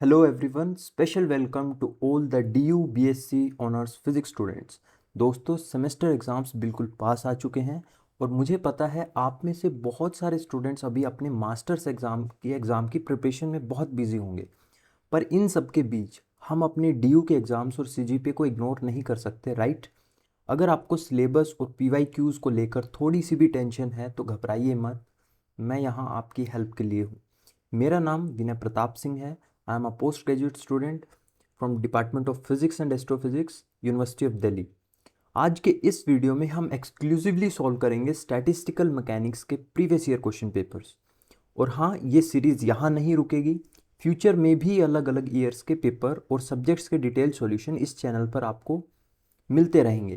Hello everyone, special welcome to all the DU BSc honours physics students. दोस्तों, semester exams बिल्कुल पास आ चुके हैं और मुझे पता है आप में से बहुत सारे स्टूडेंट्स अभी अपने मास्टर्स एग्ज़ाम की प्रिपरेशन में बहुत बिजी होंगे। पर इन सब के बीच हम अपने DU के एग्ज़ाम्स और CGPA को इग्नोर नहीं कर सकते, राइट? अगर आपको सिलेबस और PYQs को लेकर थोड़ी सी भी टेंशन है तो घबराइए मत, मैं यहाँ आपकी हेल्प के लिए हूँ। मेरा नाम विनय प्रताप सिंह है। I am a post graduate student from department of physics and astrophysics, university of Delhi. आज के इस वीडियो में हम एक्सक्लूसिवली सॉल्व करेंगे स्टैटिस्टिकल मैकेनिक्स के प्रीवियस ईयर क्वेश्चन पेपर्स। और हाँ, ये सीरीज़ यहाँ नहीं रुकेगी। फ्यूचर में भी अलग अलग ईयर्स के पेपर और सब्जेक्ट्स के डिटेल सॉल्यूशन इस चैनल पर आपको मिलते रहेंगे।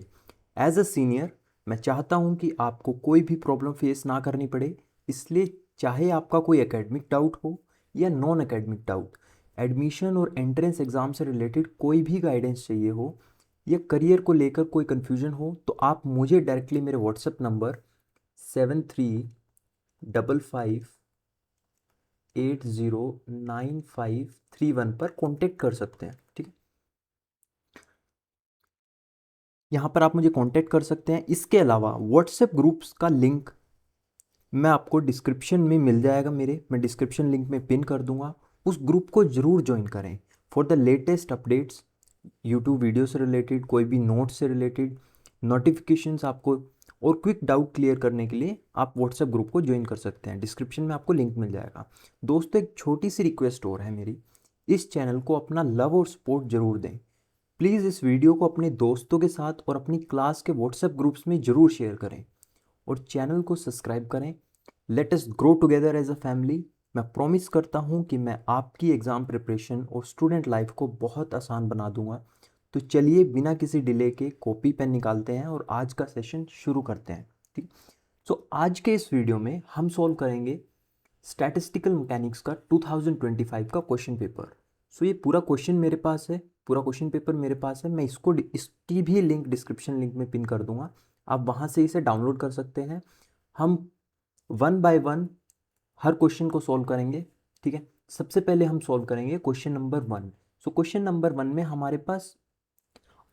एज अ सीनियर मैं चाहता हूँ कि आपको कोई भी प्रॉब्लम फेस ना करनी पड़े, इसलिए चाहे आपका कोई एकेडमिक डाउट हो या नॉन एकेडमिक डाउट, एडमिशन और एंट्रेंस एग्ज़ाम से रिलेटेड कोई भी गाइडेंस चाहिए हो या करियर को लेकर कोई कन्फ्यूजन हो, तो आप मुझे डायरेक्टली मेरे व्हाट्सएप नंबर 7355809531 पर कॉन्टेक्ट कर सकते हैं। ठीक है, यहाँ पर आप मुझे कांटेक्ट कर सकते हैं। इसके अलावा व्हाट्सएप ग्रुप्स का लिंक मैं आपको डिस्क्रिप्शन में मिल जाएगा, मैं डिस्क्रिप्शन लिंक में पिन कर दूंगा। उस ग्रुप को ज़रूर ज्वाइन करें for the latest updates, YouTube video से रिलेटेड, कोई भी नोट्स से रिलेटेड नोटिफिकेशंस आपको और क्विक डाउट क्लियर करने के लिए आप व्हाट्सएप ग्रुप को ज्वाइन कर सकते हैं। डिस्क्रिप्शन में आपको लिंक मिल जाएगा। दोस्तों, एक छोटी सी रिक्वेस्ट और है मेरी, इस चैनल को अपना लव और सपोर्ट जरूर दें। प्लीज़ इस वीडियो को अपने दोस्तों के साथ और अपनी क्लास के व्हाट्सएप ग्रुप्स में ज़रूर शेयर करें और चैनल को सब्सक्राइब करें। Let us grow together as a family. मैं प्रॉमिस करता हूँ कि मैं आपकी एग्ज़ाम प्रिपरेशन और स्टूडेंट लाइफ को बहुत आसान बना दूंगा। तो चलिए बिना किसी डिले के कॉपी पेन निकालते हैं और आज का सेशन शुरू करते हैं। ठीक। सो आज के इस वीडियो में हम सॉल्व करेंगे स्टैटिस्टिकल मैकेनिक्स का 2025 का क्वेश्चन पेपर। सो ये पूरा क्वेश्चन मेरे पास है, पूरा क्वेश्चन पेपर मेरे पास है। मैं इसकी भी लिंक डिस्क्रिप्शन लिंक में पिन कर दूंगा, आप वहाँ से इसे डाउनलोड कर सकते हैं। हम one by one her question को सॉल्व करेंगे। ठीक है, सबसे पहले हम सॉल्व करेंगे question number 1। So question number 1 में हमारे पास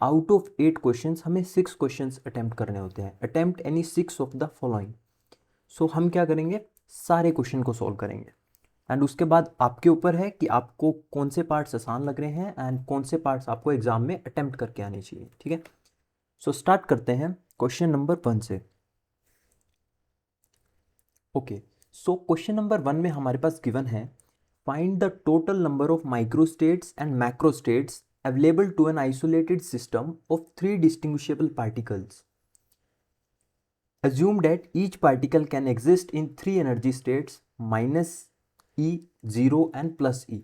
आउट ऑफ 8 क्वेश्चंस हमें 6 क्वेश्चंस अटेम्प्ट करने होते हैं। Attempt any 6 of the following. So हम क्या करेंगे, सारे क्वेश्चन को सॉल्व करेंगे एंड उसके बाद आपके ऊपर है कि आपको कौन से पार्ट्स आसान लग रहे हैं एंड कौन से पार्ट्स आपको एग्जाम में अटेम्प्ट करके आने चाहिए। ठीक है, सो स्टार्ट करते हैं क्वेश्चन नंबर 1 से। ओके, सो क्वेश्चन नंबर 1 में हमारे पास गिवन है, find the total number of microstates and macrostates available to an isolated system of 3 distinguishable particles. Assume that each particle can exist in 3 energy states minus E, 0 and plus E.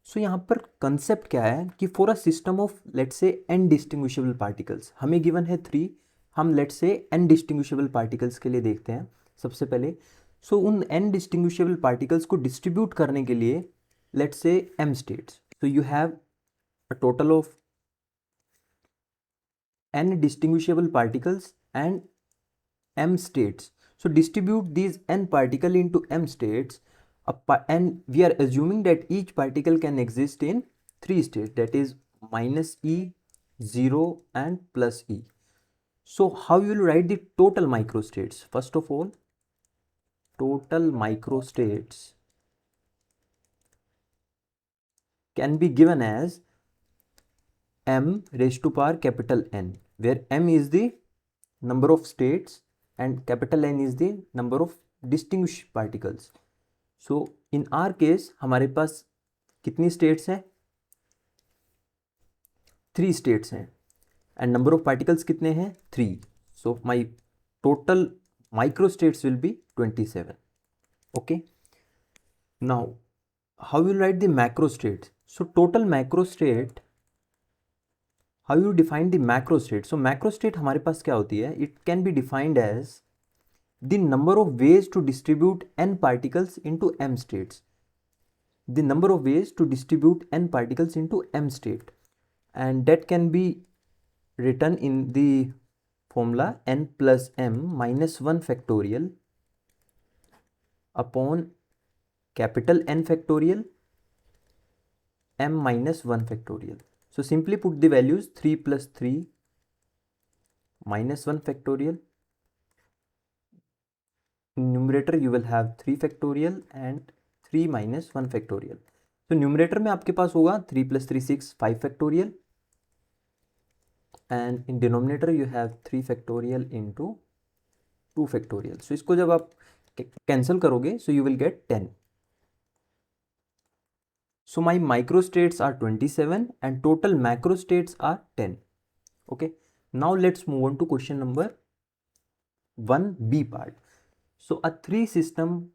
सो यहाँ पर concept क्या है कि for a system of let's say n distinguishable particles, हमें given है 3, हम let's say n distinguishable particles के लिए देखते हैं सबसे पहले। सो उन n डिस्टिंग्विशेबल पार्टिकल्स को डिस्ट्रीब्यूट करने के लिए let's say m states, so you have a total of n distinguishable particles and m states. So distribute these n particle into m states, and we are assuming that each particle can exist in 3 states, that is minus E, 0 and plus E. So how you will write the total microstates? First of all, total microstates can be given as m raised to power capital N, where m is the number of states and capital N is the number of distinguished particles. So in our case हमारे पास कितनी states हैं? 3 states हैं and number of particles कितने हैं? 3. So my total microstates will be 27. Okay, now how you write the macrostates? So total macrostate, how you define the macrostate? So macrostate हमारे पास क्या होती है? It can be defined as the number of ways to distribute n particles into m states. The number of ways to distribute n particles into m state, and that can be written in the formula n plus m minus 1 factorial upon capital N factorial m minus 1 factorial. So simply put the values 3 plus 3 minus 1 factorial. In numerator you will have 3 factorial and 3 minus 1 factorial. तो numerator में आपके पास होगा 3 plus 3 6 5 factorial and in denominator you have 3 factorial into 2 factorial. So इसको जब आप cancel करोगे so you will get 10. So my microstates are 27 and total macrostates are 10. Okay. Now let's move on to question number 1b part. So a three system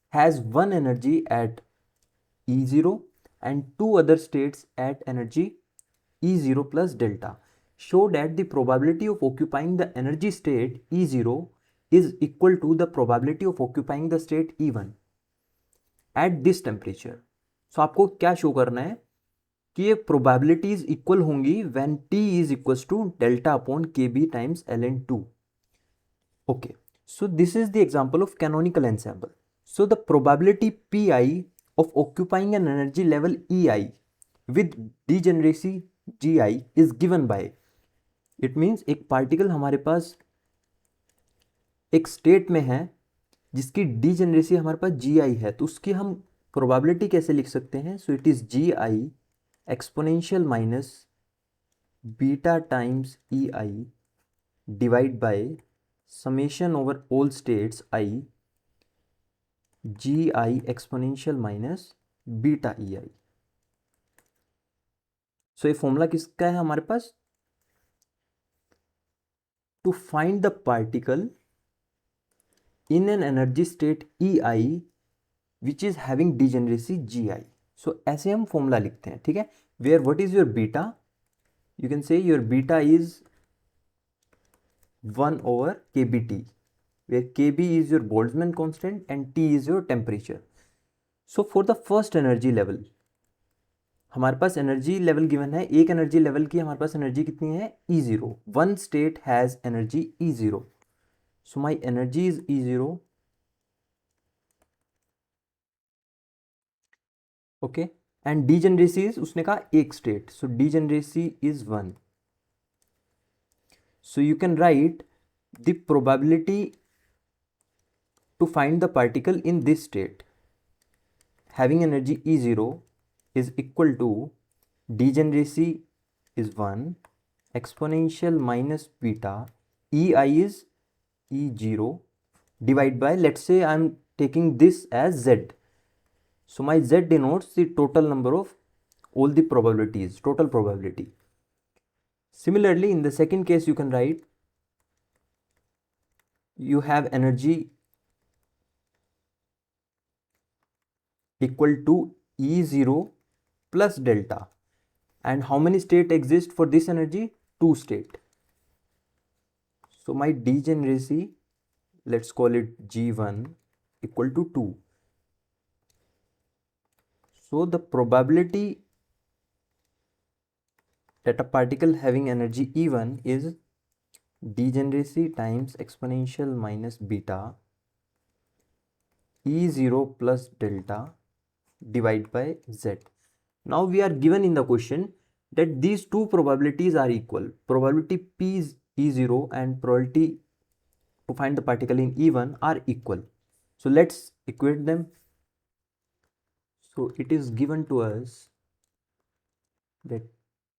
has one energy at E0 and two other states at energy E0 plus delta. Show that the probability of occupying the energy state E0 is equal to the probability of occupying the state E1 at this temperature. So आपको क्या show करना है कि ये probabilities equal होंगी when T is equals to delta upon KB times ln2. Okay, so this is the example of canonical ensemble. So the probability Pi of occupying an energy level EI with degeneracy GI is given by, it means एक particle हमारे पास एक state में है जिसकी degeneracy हमारे पास GI है, तो उसकी हम प्रोबेबिलिटी कैसे लिख सकते हैं? So it is GI exponential minus beta times EI divide by summation over all states I GI exponential minus beta EI. So ये फॉर्मूला किसका है हमारे पास? To find the particle in an energy state EI which is having degeneracy GI. So ऐसे हम formula लिखते हैं, ठीक है? Where what is your beta? You can say your beta is 1 over kBt, where kb is your Boltzmann constant and T is your temperature. So for the first energy level, हमारे पास energy level given है, एक energy level की हमारे पास energy कितनी है? E0. One state has energy E0. So my energy is E0. Okay, and degeneracy is, उसने कहा एक state, so degeneracy is 1. So you can write the probability to find the particle in this state having energy E0 is equal to degeneracy is 1 exponential minus beta EI is E0 divide by, let's say I'm taking this as Z. So my Z denotes the total number of all the probabilities, total probability. Similarly, in the second case, you can write you have energy equal to E0 plus delta. And how many states exist for this energy? 2 states. So my degeneracy, let's call it G1 equal to 2. So the probability that a particle having energy E1 is degeneracy times exponential minus beta E0 plus delta divided by Z. Now we are given in the question that these two probabilities are equal. Probability P is E0 and probability to find the particle in E1 are equal. So let's equate them. So it is given to us that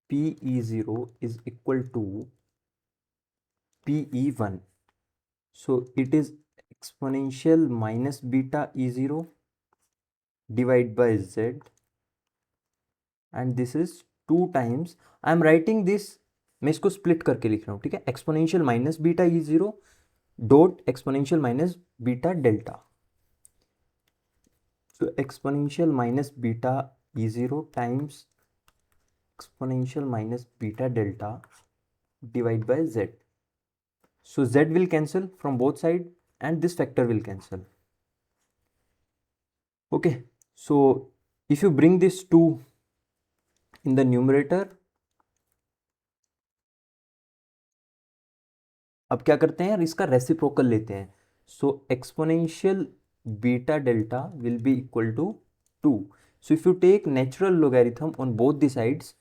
PE0 is equal to PE1. So it is exponential minus beta E0 divided by Z, and this is 2 times, I am writing this, मैं इसको split करके लिख रहा हूँ, ठीक है? Exponential minus beta E0 dot exponential minus beta delta. So exponential minus beta E0 times exponential minus beta delta divided by Z. So Z will cancel from both sides and this factor will cancel. Okay, so if you bring this 2 in the numerator, अब क्या करते हैं यार, इसका reciprocal लेते हैं. So exponential beta delta will be equal to 2. So if you take natural logarithm on both the sides,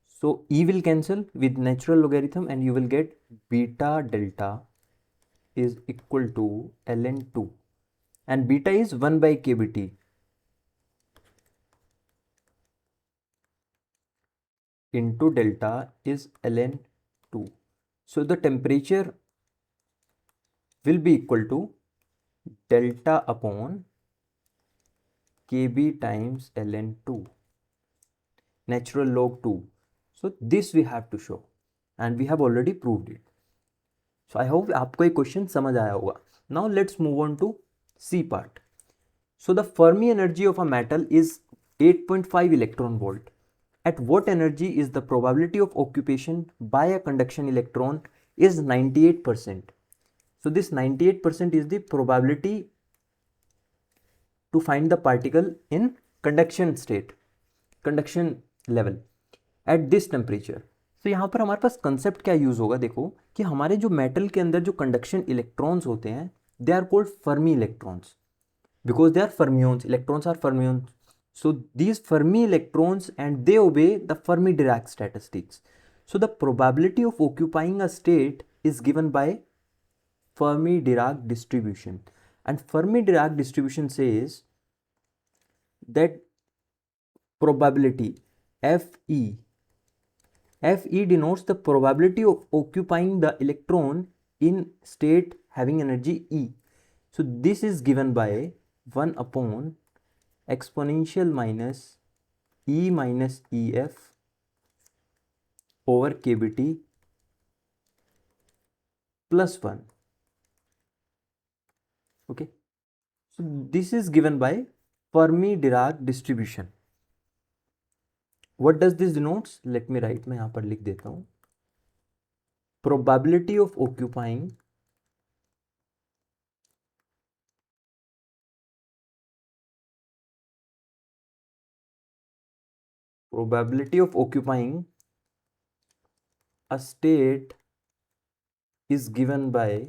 so e will cancel with natural logarithm and you will get beta delta is equal to ln 2, and beta is 1 by kBt. Into delta is ln 2. So the temperature will be equal to delta upon kb times ln 2, natural log 2. So this we have to show and we have already proved it. So I hope आपको ये question समझ आया होगा. Now let's move on to C part. So the Fermi energy of a metal is 8.5 electron volt. At what energy is the probability of occupation by a conduction electron is 98%. So this 98% is the probability to find the particle in conduction state, conduction level at this temperature. तो यहाँ पर हमारे पास concept क्या use होगा, देखो कि हमारे जो मेटल के अंदर जो कंडक्शन इलेक्ट्रॉन्स होते हैं they are called Fermi electrons because they are fermions. Electrons are fermions. So these Fermi electrons and they obey the Fermi-Dirac statistics. So the probability of occupying a state is given by Fermi-Dirac distribution. And Fermi-Dirac distribution says that probability Fe denotes the probability of occupying the electron in state having energy E. So this is given by 1 upon exponential minus E minus EF over kBt plus 1. Okay, so this is given by Fermi-Dirac distribution. What does this denotes? Let me write, मैं यहाँ पर लिख देता हूँ. Probability of occupying a state is given by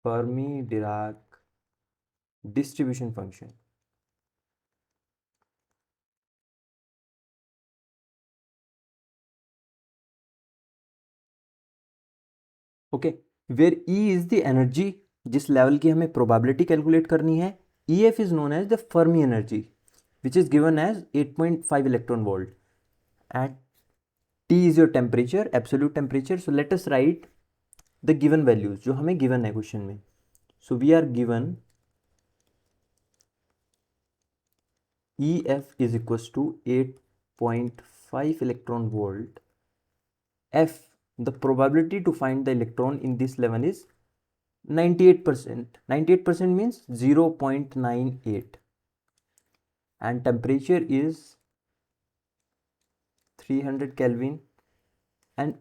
Fermi-Dirac distribution function. Okay, where E is the energy जिस level की हमें probability calculate करनी है. EF is known as the Fermi energy which is given as 8.5 electron volt, and T is your temperature, absolute temperature. So let us write the given values जो हमें given है question में. So we are given EF is equals to 8.5 electron volt. F, the probability to find the electron in this level is 98%. 98% means 0.98, and temperature is 300 Kelvin. And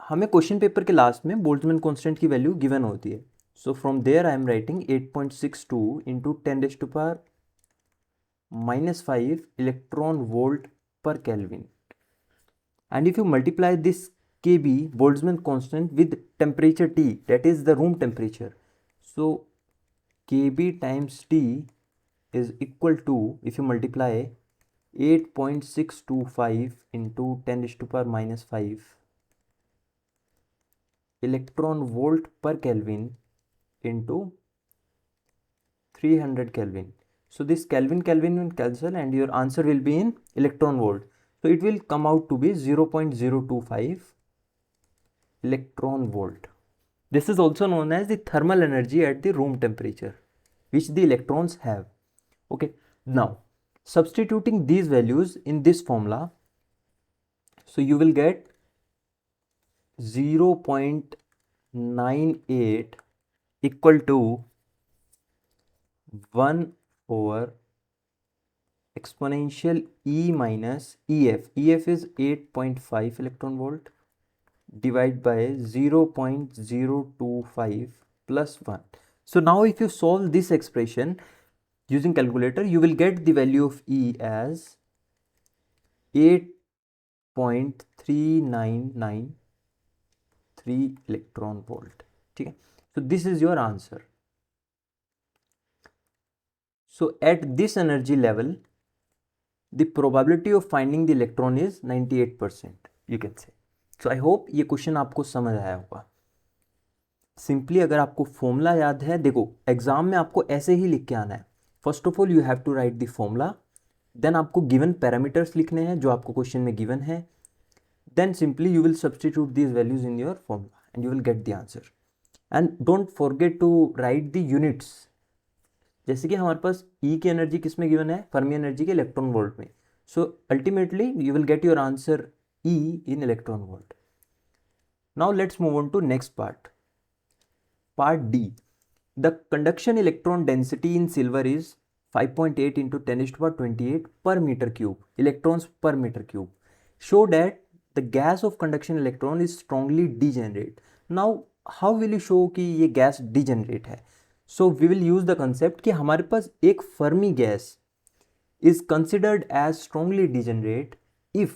हमें question paper के last में Boltzmann constant की value given होती है. So from there I am writing 8.62 into 10⁻⁻5 electron volt per kelvin. And if you multiply this Kb, Boltzmann constant, with temperature T, that is the room temperature, so Kb times T is equal to, if you multiply 8.625 into 10⁻⁻5 electron volt per Kelvin into 300 Kelvin. So this Kelvin will cancel and your answer will be in electron volt. So it will come out to be 0.025 electron volt. This is also known as the thermal energy at the room temperature which the electrons have. Okay, now substituting these values in this formula, so you will get 0.98 equal to 1 over exponential E minus EF. EF is 8.5 electron volt divided by 0.025 plus 1. So now if you solve this expression using calculator, you will get the value of E as 0.3993 electron volt, ठीक है। So this is your answer. So at this energy level the probability of finding the electron is 98%, you can say. So I hope ये question आपको समझ आया होगा। Simply अगर आपको formula याद है, देखो एग्जाम में आपको ऐसे ही लिख के आना है। First of all you have to write the formula, then आपको गिवन पैरामीटर्स लिखने हैं जो आपको क्वेश्चन में गिवन है, then simply you will substitute these values in your formula and you will get the answer. And don't forget to write the units. जैसे कि हमारे पास ई की एनर्जी किस में गिवन है, फर्मी एनर्जी के इलेक्ट्रॉन वोल्ट में। So ultimately you will get your answer E in electron volt. Now let's move on to next part, part D. The conduction electron density in silver is 5.8 into 10⁻28 per meter cube electrons per meter cube. Show that the gas of conduction electron is strongly degenerate. Now how will you show कि ये gas degenerate है? So we will use the concept कि हमारे पास एक Fermi gas is considered as strongly degenerate if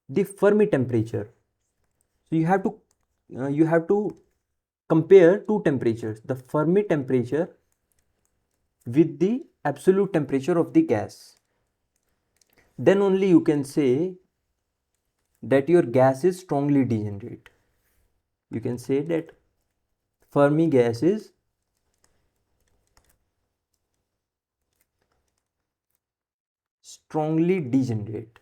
the Fermi temperature. So you have to compare two temperatures, the Fermi temperature with the absolute temperature of the gas. Then only you can say that your gas is strongly degenerate. You can say that Fermi gas is strongly degenerate.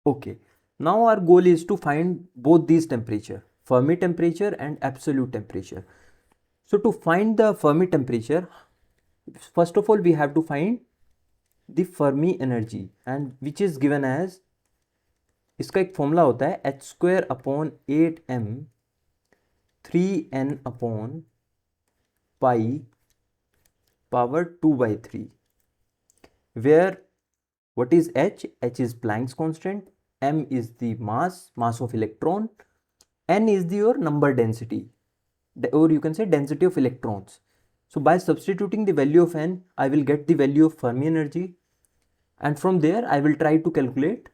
Okay, now our goal is to find both these temperature, Fermi temperature and absolute temperature. So to find the Fermi temperature, first of all we have to find the Fermi energy, and which is given as, इसका एक formula होता है h²/8m 3n/π⁴, where what is h? H is Planck's constant, m is the mass of electron, n is the your number density, or you can say density of electrons. So by substituting the value of n, I will get the value of Fermi energy, and from there I will try to calculate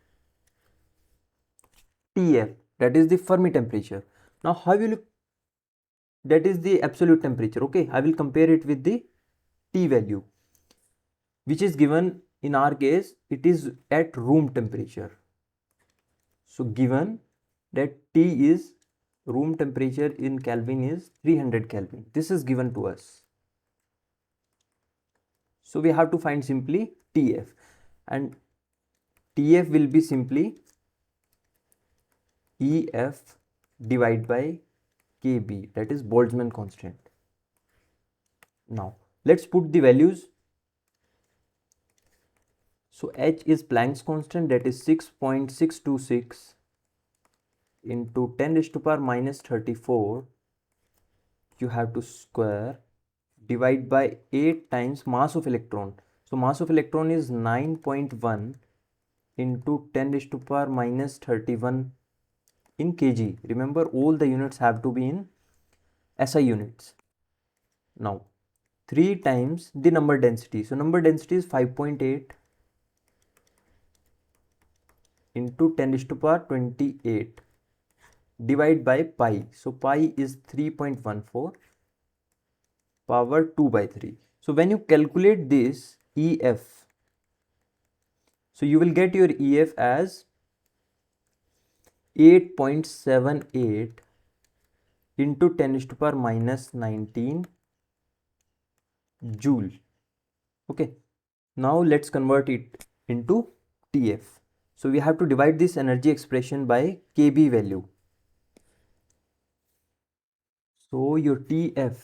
Tf, that is the Fermi temperature. Now how will you, that is the absolute temperature, okay? I will compare it with the T value, which is given in our case, it is at room temperature. So given that T is room temperature in Kelvin is 300 Kelvin. This is given to us. So we have to find simply Tf, and Tf will be simply EF divided by Kb, that is Boltzmann constant. Now let's put the values. So H is Planck's constant, that is 6.626 into 10⁻⁻34. You have to square, divide by 8 times mass of electron. So mass of electron is 9.1 into 10⁻⁻31 in kg. Remember, all the units have to be in SI units. Now 3 times the number density. So number density is 5.8 into 10⁻28 divide by pi. So pi is 3.14 power 2/3. So when you calculate this EF, so you will get your EF as 8.78 into 10⁻⁻19 joule. Okay, now let's convert it into TF. So we have to divide this energy expression by Kb value. So your TF,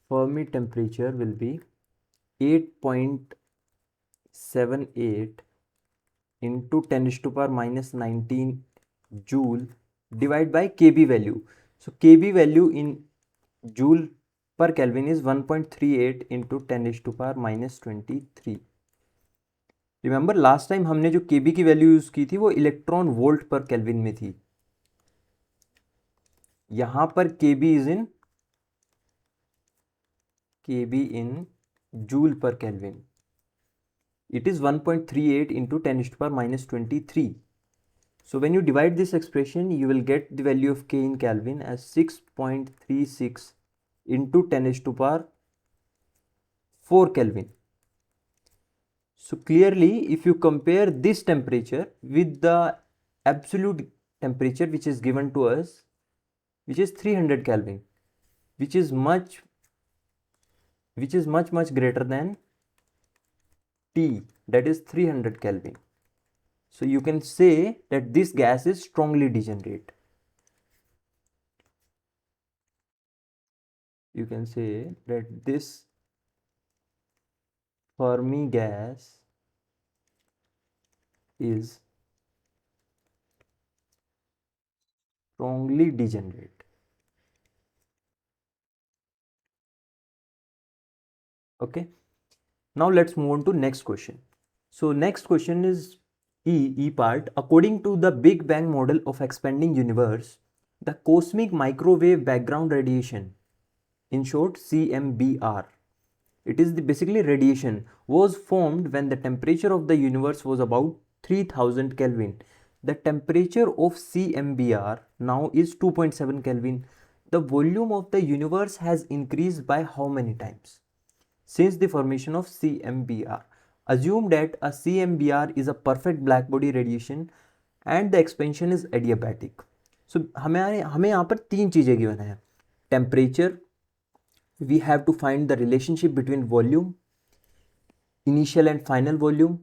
Fermi temperature, will be 8.78 into 10⁻⁻19 joule divided by Kb value. So Kb value in joule per Kelvin is 1.38 into 10⁻⁻23. Remember last time हमने जो Kb की value use की थी वो electron volt per kelvin में थी। यहां पर Kb in जूल पर kelvin. It is 1.38 into 10 to the power minus 23. So when you divide this expression, you will get the value of K in Kelvin as 6.36 into 10 to the power 4 Kelvin. So clearly, if you compare this temperature with the absolute temperature which is given to us, which is 300 Kelvin, which is much greater than T, that is 300 Kelvin. So you can say that this gas is strongly degenerate. You can say that this Fermi gas is strongly degenerate. Okay. Now let's move on to next question. So next question is E part. According to the Big Bang model of expanding universe, the cosmic microwave background radiation, in short CMBR, it is basically radiation, was formed when the temperature of the universe was about 3000 Kelvin. The temperature of CMBR now is 2.7 Kelvin. The volume of the universe has increased by how many times since the formation of CMBR? Assume that a CMBR is a perfect black body radiation and the expansion is adiabatic. So हमें यहाँ पर तीन चीज़ें given है. Temperature, we have to find the relationship between volume, initial and final volume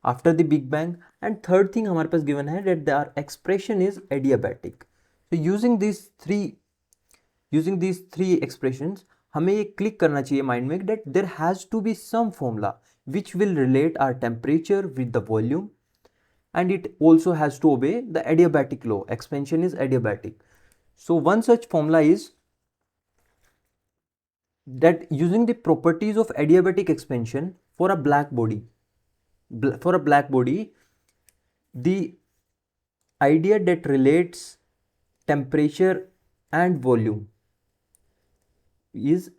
after the Big Bang, and third thing हमारे पास given है that their expression is adiabatic. So using these three expressions, हमें ये click करना चाहिए mind में that there has to be some formula which will relate our temperature with the volume, and it also has to obey the adiabatic law. Expansion is adiabatic. So one such formula is that using the properties of adiabatic expansion for a black body, the idea that relates temperature and volume is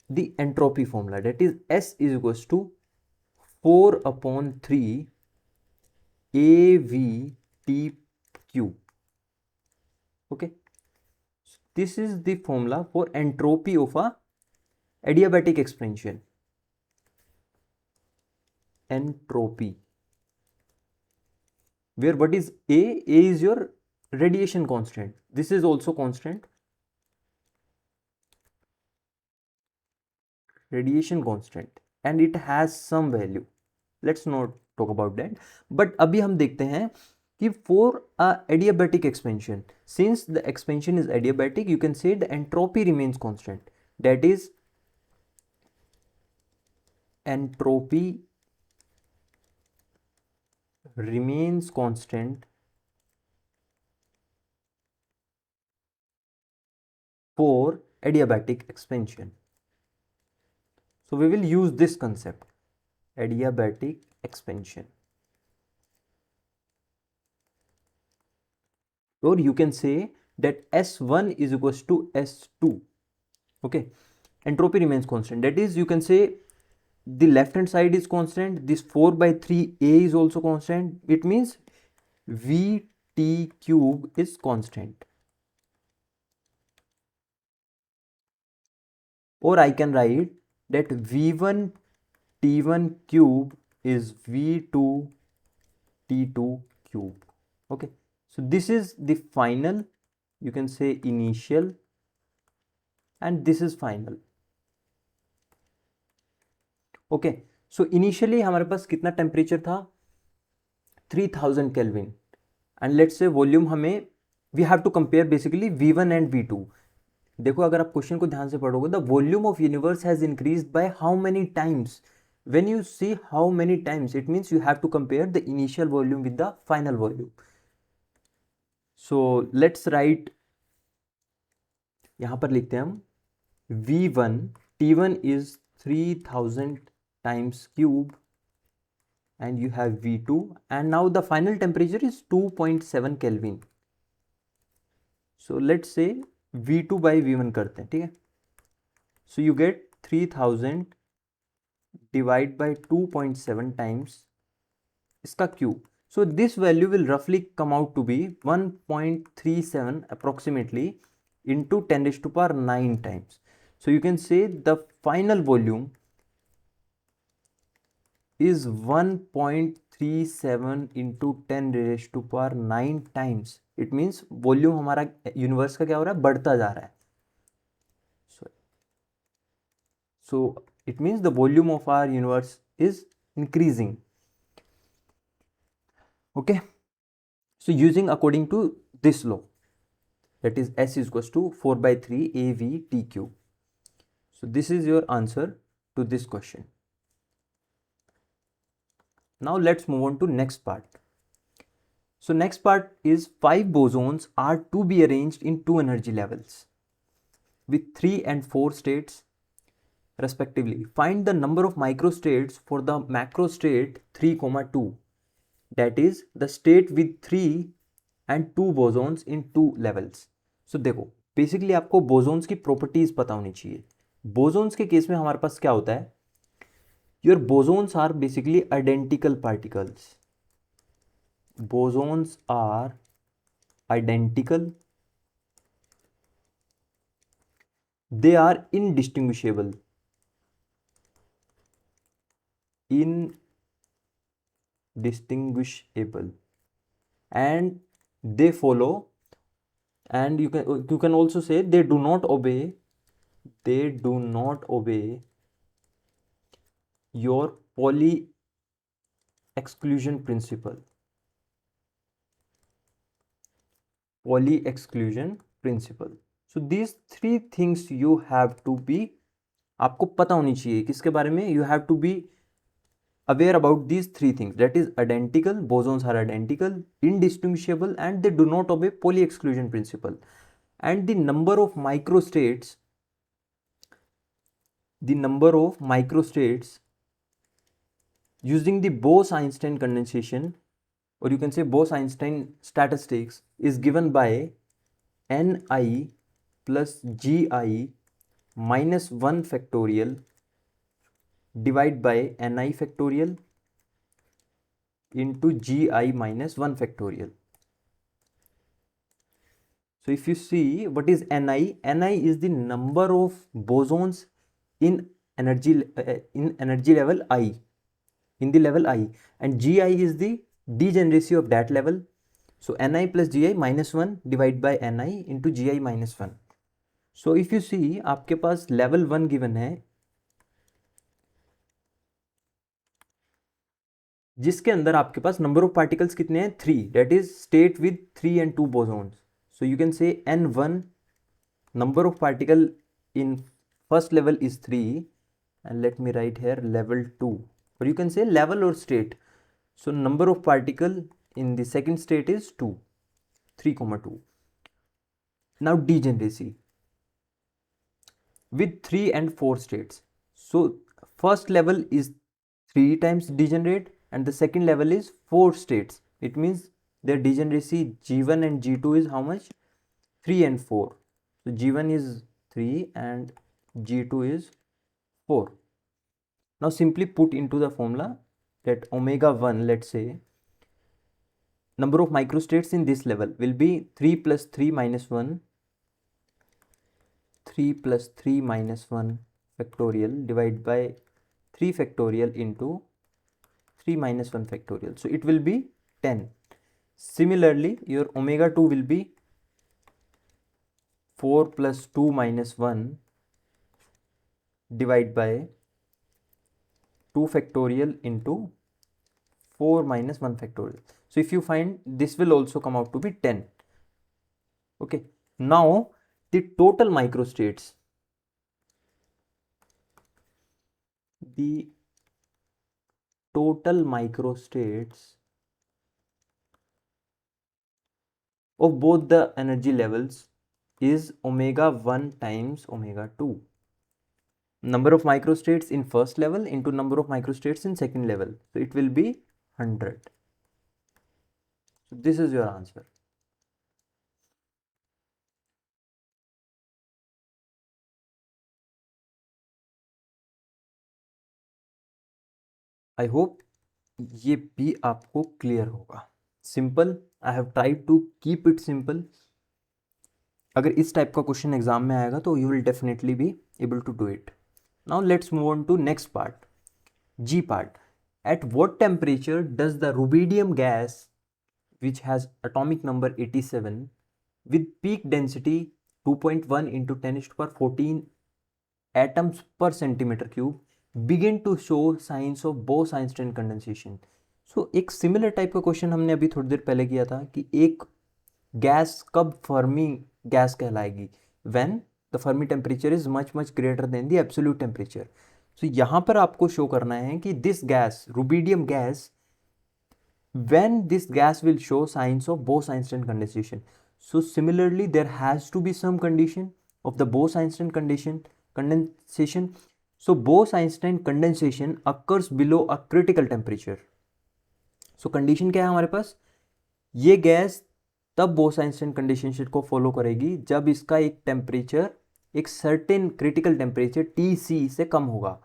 the entropy formula, that is S is equals to 4 upon 3 AVTQ. Okay, so this is the formula for entropy of a adiabatic expansion. Entropy, where what is A is your radiation constant. This is also constant, radiation constant, and it has some value. Let's not talk about that. But अभी हम देखते हैं कि for a adiabatic expansion, since the expansion is adiabatic, you can say the entropy remains constant. That is, entropy remains constant for adiabatic expansion. So we will use this concept, adiabatic expansion. Or you can say that S1 is equals to S2. Okay, entropy remains constant. That is, you can say the left hand side is constant, this 4 by 3 A is also constant. It means VT cube is constant. Or I can write that V1 T1 cube is V2 T2 cube. Okay, so this is the final, you can say initial, and this is final. Okay, so initially हमारे पास कितना temperature था, 3000 kelvin, and let's say volume हमें, we have to compare basically V1 and V2. देखो अगर आप question को ध्यान से पढ़ोगे, the volume of universe has increased by how many times. When you see how many times, it means you have to compare the initial volume with the final volume. So let's write, यहां पर लिखते हैं हम V1 T1 is 3000 times cube, and you have V2, and now the final temperature is 2.7 Kelvin. So let's say V2 by V1 करते हैं, ठीक है. So you get 3000 divide by 2.7 times इसका cube. So this value will roughly come out to be 1.37 approximately into 10 raised to power 9 times. So you can say the final volume is 1.37 into 10 raised to power 9 times. It means volume हमारा universe का क्या हो रहा है, बढ़ता जा रहा है. So it means the volume of our universe is increasing. Okay, so using according to this law, that is S is equals to 4 by 3 AV T cube. So this is your answer to this question. Now let's move on to next part. So next part is 5 bosons are to be arranged in 2 energy levels with 3 and 4 states respectively. Find the number of microstates for the macrostate 3, 2. That is the state with 3 and 2 bosons in 2 levels. So देखो basically आपको bosons की properties पता होनी चाहिए. Bosons के case में हमारे पास क्या होता है, your bosons are basically identical particles. Bosons are identical, they are indistinguishable, and they follow, and you can also say they do not obey your Pauli exclusion principle. So these 3 things you have to be, आपको पता होनी चाहिए किसके बारे में, you have to be aware about these 3 things, that is identical, bosons are identical, indistinguishable, and they do not obey Pauli exclusion principle. And the number of microstates using the Bose-Einstein condensation, or you can say Bose-Einstein statistics, is given by Ni plus Gi minus 1 factorial divided by Ni factorial into Gi minus 1 factorial. So if you see what is Ni is the number of bosons in energy level I, in the level I, and Gi is the degeneracy of that level. So Ni plus Gi minus 1 divided by Ni into Gi minus 1. So if you see आपके पास level 1 given है जिसके अंदर आपके पास number of particles कितने हैं, 3, that is state with 3 and 2 bosons. So you can say N1 number of particle in first level is 3, and let me write here level 2, or you can say level or state. So number of particle in the second state is 2, 3, 2. Now degeneracy with 3 and 4 states. So first level is 3 times degenerate and the second level is 4 states. It means their degeneracy G1 and G2 is how much? 3 and 4. So G1 is 3 and G2 is 4. Now simply put into the formula that omega 1, let's say, number of microstates in this level will be 3 plus 3 minus 1, 3 plus 3 minus 1 factorial divided by 3 factorial into 3 minus 1 factorial. So it will be 10. Similarly, your omega 2 will be 4 plus 2 minus 1 divided by 2 factorial into 4 minus 1 factorial. So if you find, this will also come out to be 10. Okay. Now the total microstates, of both the energy levels is omega 1 times omega 2. Number of microstates in first level into number of microstates in second level. So it will be 100. So this is your answer. I hope ये भी आपको clear होगा। Simple, I have tried to keep it simple. अगर इस type का question exam में आएगा तो you will definitely be able to do it. Now let's move on to next part, G part. At what temperature does the rubidium gas, which has atomic number 87 with peak density 2.1 into 10 to the power 14 atoms per centimeter cube, begin to show signs of Bose-Einstein condensation? So एक similar type का question हमने अभी थोड़ी देर पहले किया था कि एक गैस कब फर्मी गैस कहलाएगी, when the Fermi temperature is much much greater than the absolute temperature. So यहाँ पर आपको शो करना है कि this gas, rubidium gas, when this gas will show signs of Bose-Einstein condensation. So similarly, there has to be some condition of the Bose-Einstein condensation. So Bose-Einstein condensation occurs below a critical temperature. So condition क्या है हमारे पास, ये gas तब Bose-Einstein condensation को follow करेगी जब इसका एक टेम्परेचर, एक सर्टेन क्रिटिकल टेम्परेचर TC से कम होगा।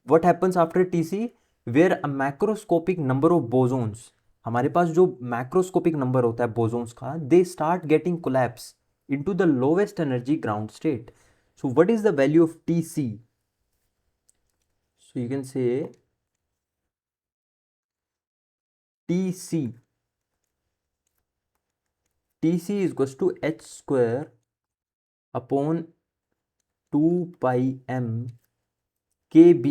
What happens after TC? Where a macroscopic number of bosons, हमारे पास जो मैक्रोस्कोपिक नंबर होता है बोसोन्स का, they start getting collapse into the lowest energy ground state. So what is the value of TC? So you can say TC is equals to h square upon 2 pi m kb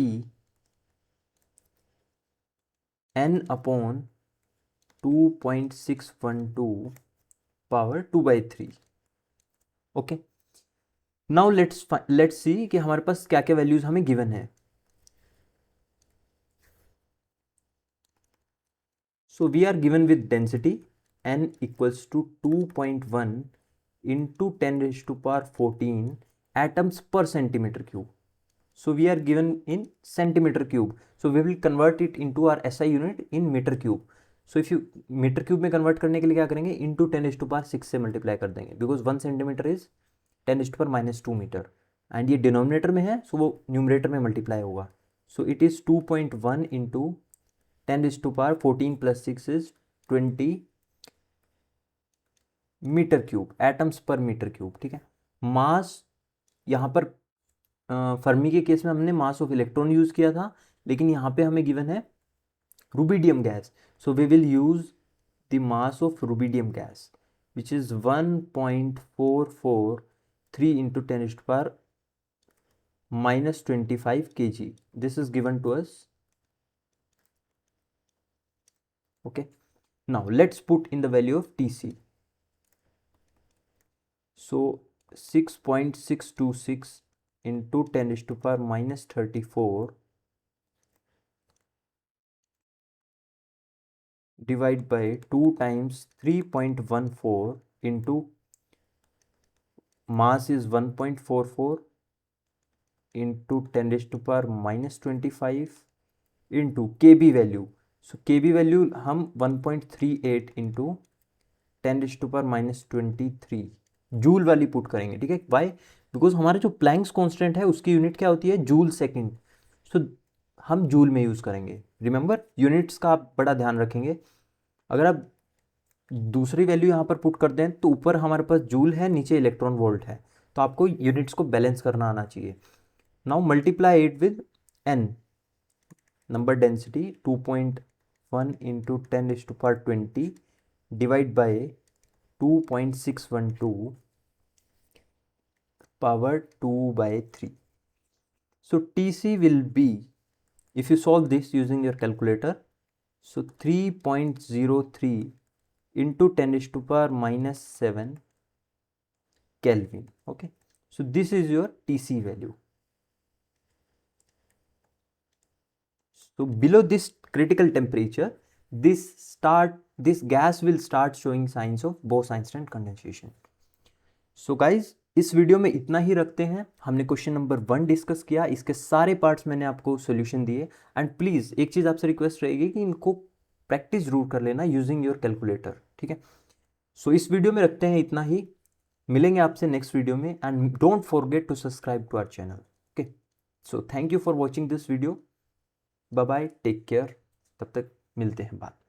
n upon 2.612 power 2/3। Okay, now let's see कि हमारे पास क्या क्या values हमें given है। So we are given with density n equals to 2.1 into 10 raised to power 14 atoms per centimeter cube. So we are given in centimeter cube. So we will convert it into our SI unit in meter cube. So if you meter cube में convert करने के लिए क्या करेंगे, into 10 raised to power 6 से multiply कर देंगे, because 1 centimeter is 10 raised to power minus 2 meter, and ये denominator में है, so वो numerator में multiply होगा. So it is 2.1 into 10 raised to power 14 plus 6 is 20 metre cube, atoms per metre cube. ठीक है, मास यहाँ पर फर्मी के केस में हमने मास ऑफ इलेक्ट्रॉन यूज किया था, लेकिन यहाँ पे हमें गिवन है rubidium gas. So we will use the mass of rubidium gas which is 1.443 into 10 to power minus 25 kg. This is given to us. Okay, now let's put in the value of TC. So 6.626 into 10 to power minus 34 divide by 2 times 3.14 into mass is 1.44 into 10 to power minus 25 into kb value. So kb value हम 1.38 into 10 to power minus 23 joule वाली put करेंगे। ठीक है, Y? Because हमारे जो Planck's constant है उसकी unit क्या होती है, जूल सेकंड। सो हम जूल में यूज़ करेंगे। रिमेंबर, यूनिट्स का आप बड़ा ध्यान रखेंगे। अगर आप दूसरी वैल्यू यहाँ पर पुट कर दें तो ऊपर हमारे पास जूल है, नीचे इलेक्ट्रॉन वोल्ट है, तो आपको यूनिट्स को बैलेंस करना आना चाहिए। Now multiply it with N, number density 2.1 into 10 to power 20 divide by 2.612 power 2/3. So TC will be, if you solve this using your calculator, so 3.03 into 10 to the power minus 7 Kelvin. Okay, so this is your TC value. So below this critical temperature, this gas will start showing signs of Bose-Einstein condensation. So guys, इस video में इतना ही रखते हैं। हमने question number 1 discuss किया, इसके सारे parts मैंने आपको सॉल्यूशन दिए। एंड प्लीज़ एक चीज़ आपसे रिक्वेस्ट रहेगी कि इनको प्रैक्टिस जरूर कर लेना यूजिंग योर कैलकुलेटर। ठीक है, सो इस वीडियो में रखते हैं इतना ही। मिलेंगे आपसे नेक्स्ट वीडियो में, and don't forget to subscribe to our channel. Okay, so thank you for watching this video. Bye bye, take care, तब तक मिलते हैं बाद में।